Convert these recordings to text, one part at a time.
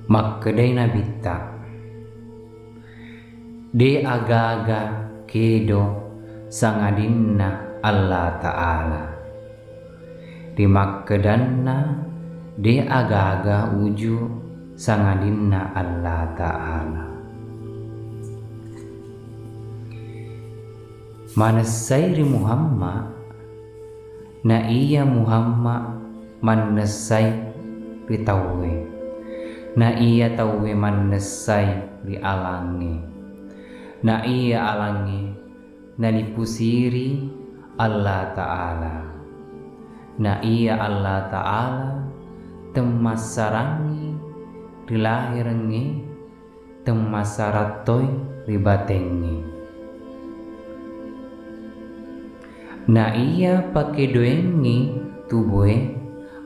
Makkedai nabita de aga-aga kedo sangadinna Allah Ta'ala di makkedanna de aga-aga uju sangadinna Allah Ta'ala. Manasai ri Muhammad na iya Muhammad manasai ri tauwe na iya tauwe manasai ri alangi na iya alangi na dipusiri Allah Ta'ala na iya Allah Ta'ala temasarangi rilahirengi temasaratoi ribatengi na iya pake doengi tubuhe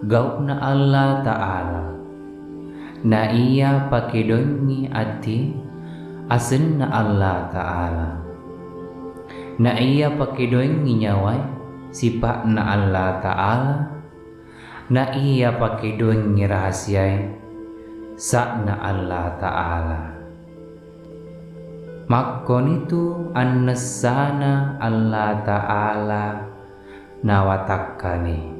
gaukna Allah Ta'ala na iya pake doengi ati asenna Allah Ta'ala na iya pake doengi nyawai sipakna Allah Ta'ala na iya pake doengi rahasiai sakna Allah Ta'ala. Makkon itu annasana Allah Ta'ala nawatakkani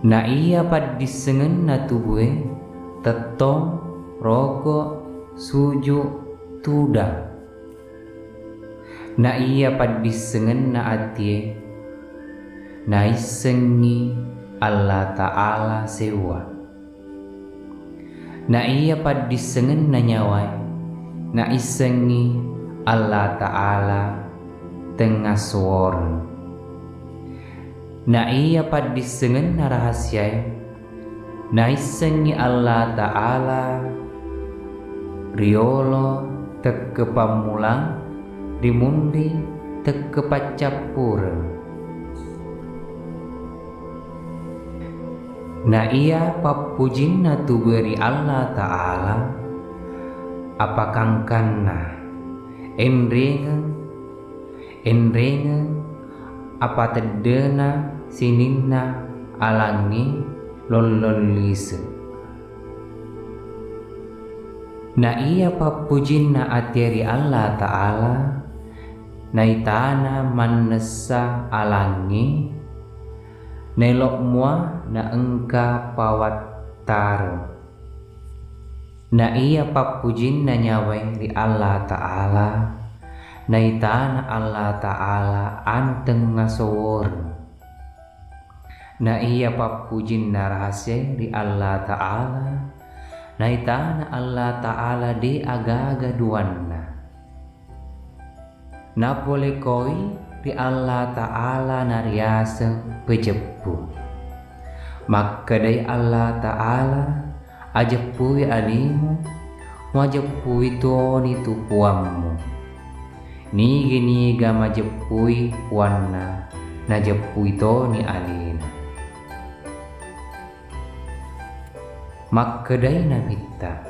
na iya padisengen na tubuhe tetong roko suju tudang na iya padisengen na atie na isengi Allah Ta'ala sewa na iya padisengen na nyawai na isengi Allah Ta'ala tengah suworen na iya padisengen na rahasiai na isengi Allah Ta'ala riolo teke pamulang dimundi teke pacapur na iya papujinna tuberi Allah Ta'ala apakangkanna enrengen apa tedena sininna alangi lololise na iya papujinna ateri Allah Ta'ala naitana manesa alangi nelok mua na engka pawattar na iya papujin na nyawai di Allah Ta'ala naitana Allah Ta'ala anteng ngasowor na iya papujin na rahasia di Allah Ta'ala naitana Allah Ta'ala di aga-aga duanna na boleh koi di Allah Ta'ala nariasa pejepu makkadai Allah Ta'ala ajepui alimu majepui toni tupuammu niga majepui puanna najepui toni alina makkadai nabita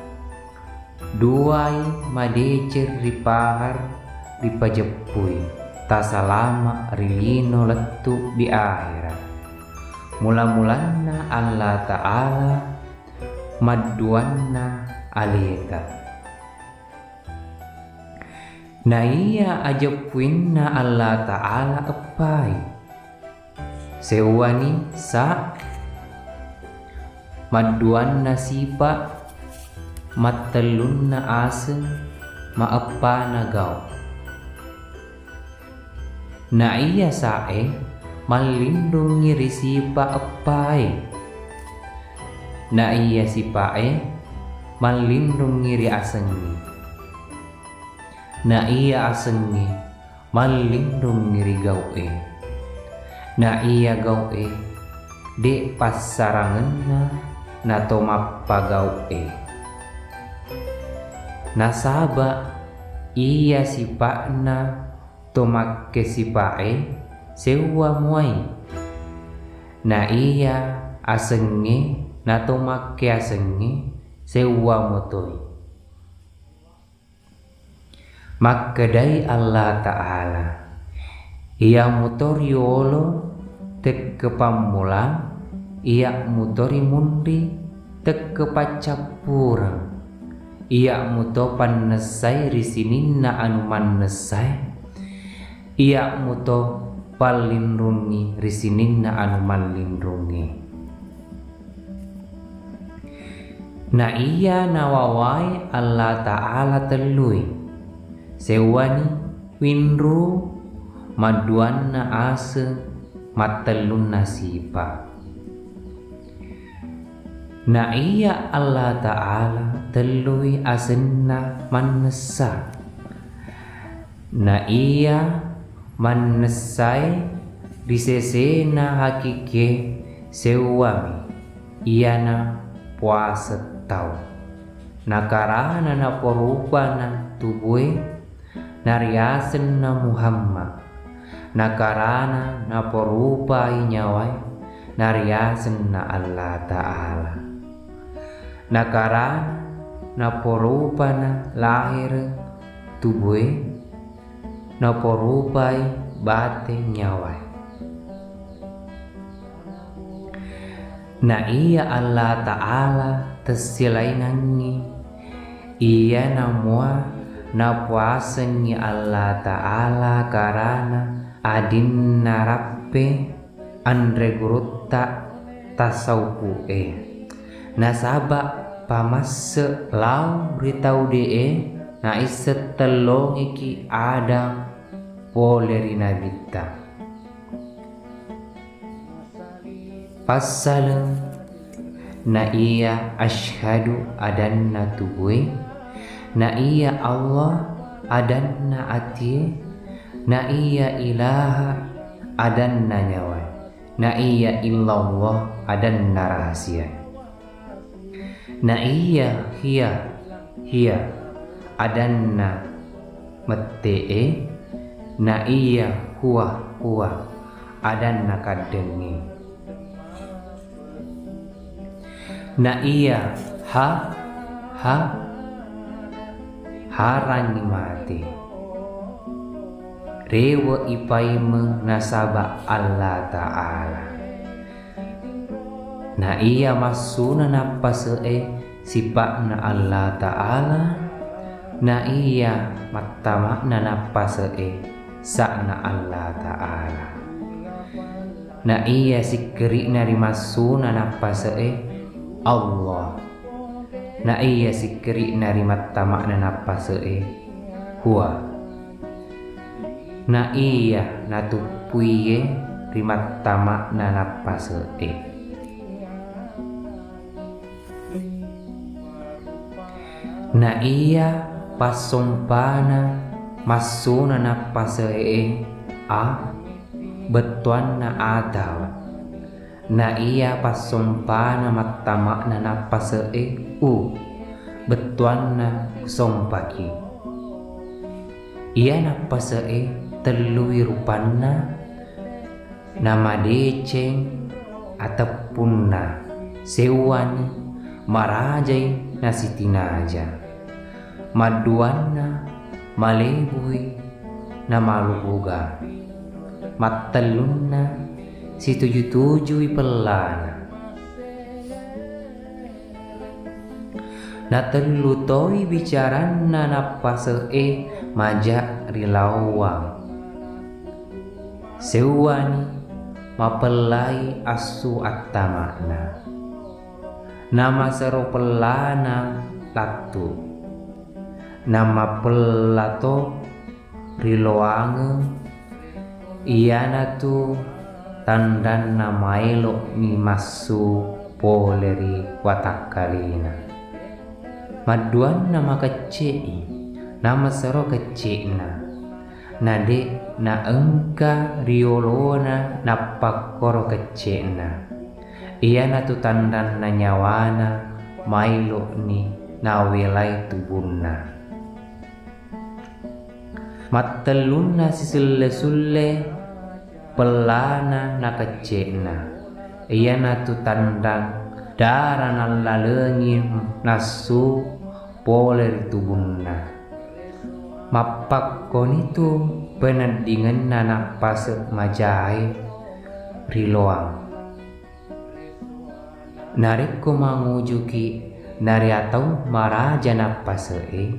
duai madecer ripahar ripajepui tasalama rilino letu di akhirat mula-mulanna Allah Ta'ala madduanna alita na iya ajepuinna Allah Ta'ala epai sewani sa madduanna sipa mattelunna ase maepana gau na iya sae melindungi risipa epai na iya sipae melindungi ri asengi na iya asengi melindungi ri gaue na iya gaue de pasarangenna na tomappa gaue na saba iya sipakna tomakke sipae sewa muai na iya asenge na tomakke asenge sewa motoi makkadai Allah Ta'ala ia motoriolo tek kepamulang iya mutori mundi teke pacapura, iya muto pannesai risininna anu mannesai, iya muto palindrungi risininna anu malindrungi. Na iya nawawai Allah Ta'ala telui sewani winru maduanna ase mattelun nasipa. Na iya Allah Ta'ala telui asenna mannesa. Na iya mannesai disesena hakike sewami iyana puasa tau. Nakarana na porupana tubue nariasen na Muhammad. Nakarana na porupai nyawai nariasen na Allah Ta'ala. Nakarana na porupana lahir tubue na porupai bate nyawai. Na iya Allah Ta'ala tesilainangi iya namua na puasengi Allah Ta'ala karana adin narappe andre gurutta tasawu'e. Nasaba pamasse lau ritau dee na iset telong iki ada polerina bitta. Pasal na iya ashadu adanna tubue, na iya Allah adanna atie, na iya ilaha adanna nyawa, na iya illallah adanna rahasia. Na iya hiya adanna metee, na iya huwa adanna kadengi. Na iya harani mati rewa ipaime nasaba Allah Ta'ala. Na iya masuna napasee sipakna Allah Ta'ala, na iya mattamakna napasee sakna Allah Ta'ala. Na iya sikerina rimasuna napasee Allah, na iya sikerina rimattamakna napasee huwa, na iya natupuye rimattamakna napasee. Na iya pasompana masuna napasee betuanna adawa, na iya pasompana mattamakna napasee betuanna sompaki. Iya napasee telui rupanna nama deceng atapunna sewani marajai nasitinaja, maduanna malebui na malubuga, mattelunna situju-tujui pelana. Na telutoi bicaranna napasee majak rilawang, sewani mapelai asu attamakna, nama sero pelana latu, nama pelato riloange iyana tu tandan nama elok ni masu poleri watakalina. Maduan nama kecei nama sero kecina, nade na engka riolona napakoro kecena, iyana tu tandan na nyawana mailo ni na wilai tubunna. Mattelunna sisulle-sulle pelana na kecena, iyana tu tandang darana lalengi nasu poler tubunna. Mapakkon itu penandingan nanak pasek majai riloang. Narikku mangujuki nari atau marajana pasee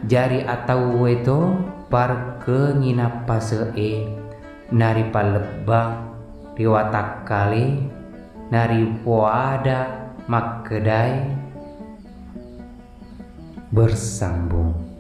jari atau weto par ke nginap pasee nari palebang riwatak kali nari poada makkedai bersambung.